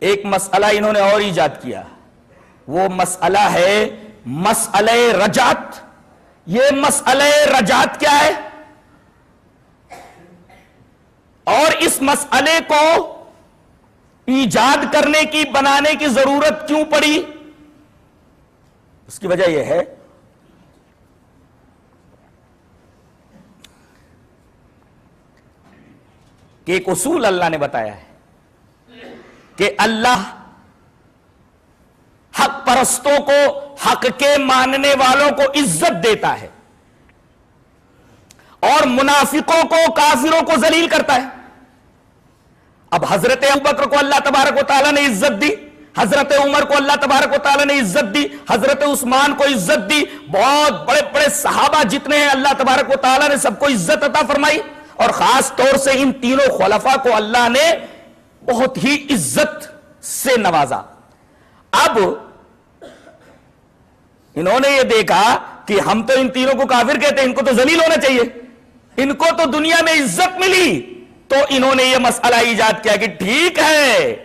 ایک مسئلہ انہوں نے اور ایجاد کیا، وہ مسئلہ ہے مسئلہ رجعت۔ یہ مسئلہ رجعت کیا ہے اور اس مسئلے کو ایجاد کرنے کی، بنانے کی ضرورت کیوں پڑی؟ اس کی وجہ یہ ہے کہ ایک اصول اللہ نے بتایا ہے کہ اللہ حق پرستوں کو، حق کے ماننے والوں کو عزت دیتا ہے اور منافقوں کو، کافروں کو ذلیل کرتا ہے۔ اب حضرت ابوبکر کو اللہ تبارک و تعالیٰ نے عزت دی، حضرت عمر کو اللہ تبارک و تعالیٰ نے عزت دی، حضرت عثمان کو عزت دی، بہت بڑے بڑے صحابہ جتنے ہیں اللہ تبارک و تعالیٰ نے سب کو عزت عطا فرمائی، اور خاص طور سے ان تینوں خلفاء کو اللہ نے بہت ہی عزت سے نوازا۔ اب انہوں نے یہ دیکھا کہ ہم تو ان تینوں کو کافر کہتے ہیں، ان کو تو ذلیل ہونا چاہیے، ان کو تو دنیا میں عزت ملی، تو انہوں نے یہ مسئلہ ایجاد کیا کہ ٹھیک ہے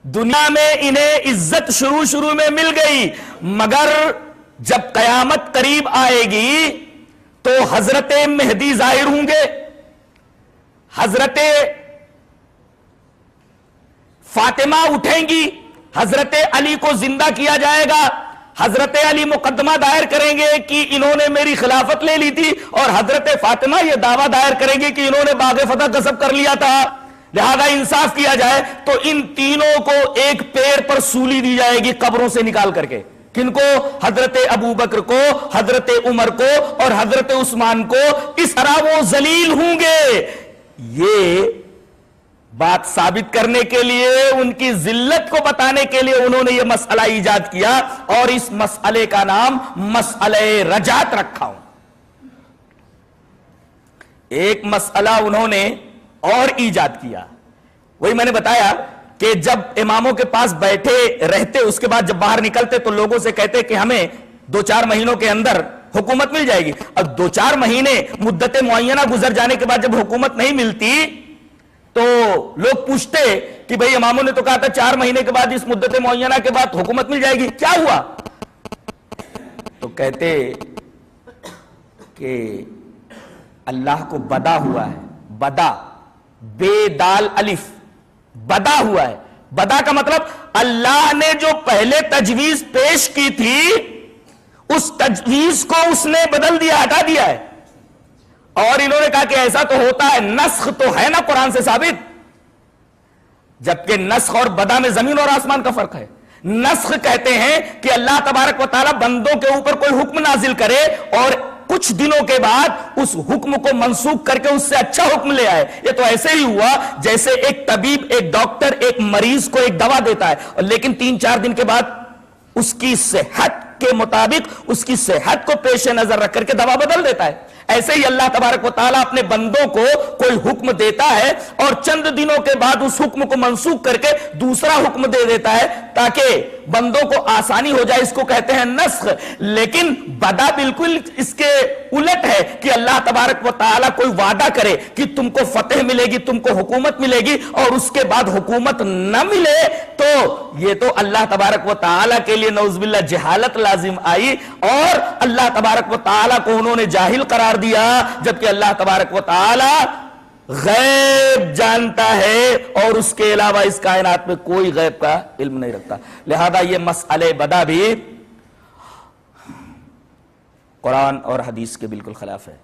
دنیا میں انہیں عزت شروع میں مل گئی، مگر جب قیامت قریب آئے گی تو حضرت مہدی ظاہر ہوں گے، حضرت فاطمہ اٹھیں گی، حضرت علی کو زندہ کیا جائے گا، حضرت علی مقدمہ دائر کریں گے کہ انہوں نے میری خلافت لے لی تھی، اور حضرت فاطمہ یہ دعویٰ دائر کریں گے کہ انہوں نے باغ فتح غصب کر لیا تھا، لہذا انصاف کیا جائے تو ان تینوں کو ایک پیر پر سولی دی جائے گی قبروں سے نکال کر کے۔ کن کو؟ حضرت ابوبکر کو، حضرت عمر کو اور حضرت عثمان کو، اس طرح وہ ذلیل ہوں گے۔ یہ بات ثابت کرنے کے لیے، ان کی ذلت کو بتانے کے لیے انہوں نے یہ مسئلہ ایجاد کیا، اور اس مسئلے کا نام مسئلہ رجعت رکھا ہوں۔ ایک مسئلہ انہوں نے اور ایجاد کیا، وہی میں نے بتایا کہ جب اماموں کے پاس بیٹھے رہتے، اس کے بعد جب باہر نکلتے تو لوگوں سے کہتے کہ ہمیں 2-4 مہینوں کے اندر حکومت مل جائے گی۔ اب 2-4 مہینے مدت معینہ گزر جانے کے بعد جب حکومت نہیں ملتی تو لوگ پوچھتے کہ بھئی اماموں نے تو کہا تھا 4 مہینے کے بعد، اس مدت معینہ کے بعد حکومت مل جائے گی، کیا ہوا؟ تو کہتے کہ اللہ کو بدا ہوا ہے، بدا، بے دال الف، بدا ہوا ہے۔ بدا کا مطلب اللہ نے جو پہلے تجویز پیش کی تھی اس تجویز کو اس نے بدل دیا، ہٹا دیا ہے، اور انہوں نے کہا کہ ایسا تو ہوتا ہے، نسخ تو ہے نا قرآن سے ثابت، جبکہ نسخ اور بدا میں زمین اور آسمان کا فرق ہے۔ نسخ کہتے ہیں کہ اللہ تبارک و تعالیٰ بندوں کے اوپر کوئی حکم نازل کرے اور کچھ دنوں کے بعد اس حکم کو منسوخ کر کے اس سے اچھا حکم لے آئے۔ یہ تو ایسے ہی ہوا جیسے ایک طبیب، ایک ڈاکٹر ایک مریض کو ایک دوا دیتا ہے، لیکن 3-4 دن کے بعد اس کی صحت کے مطابق، اس کی صحت کو پیش نظر رکھ کر کے دوا بدل دیتا ہے۔ ایسے ہی اللہ تبارک و تعالیٰ اپنے بندوں کو کوئی حکم دیتا ہے اور چند دنوں کے بعد اس حکم کو منسوخ کر کے دوسرا حکم دے دیتا ہے تاکہ بندوں کو آسانی ہو جائے، اس کو کہتے ہیں نسخ۔ لیکن بدا بالکل اس کے الٹ ہے کہ اللہ تبارک و تعالیٰ کوئی وعدہ کرے کہ تم کو فتح ملے گی، تم کو حکومت ملے گی، اور اس کے بعد حکومت نہ ملے تو یہ تو اللہ تبارک و تعالیٰ کے لیے نعوذ باللہ جہالت لازم آئی، اور اللہ تبارک و تعالیٰ کو انہوں نے جاہل قرار دیا، جبکہ اللہ تبارک و تعالی غیب جانتا ہے اور اس کے علاوہ اس کائنات میں کوئی غیب کا علم نہیں رکھتا۔ لہذا یہ مسئلہ بدا بھی قرآن اور حدیث کے بالکل خلاف ہے۔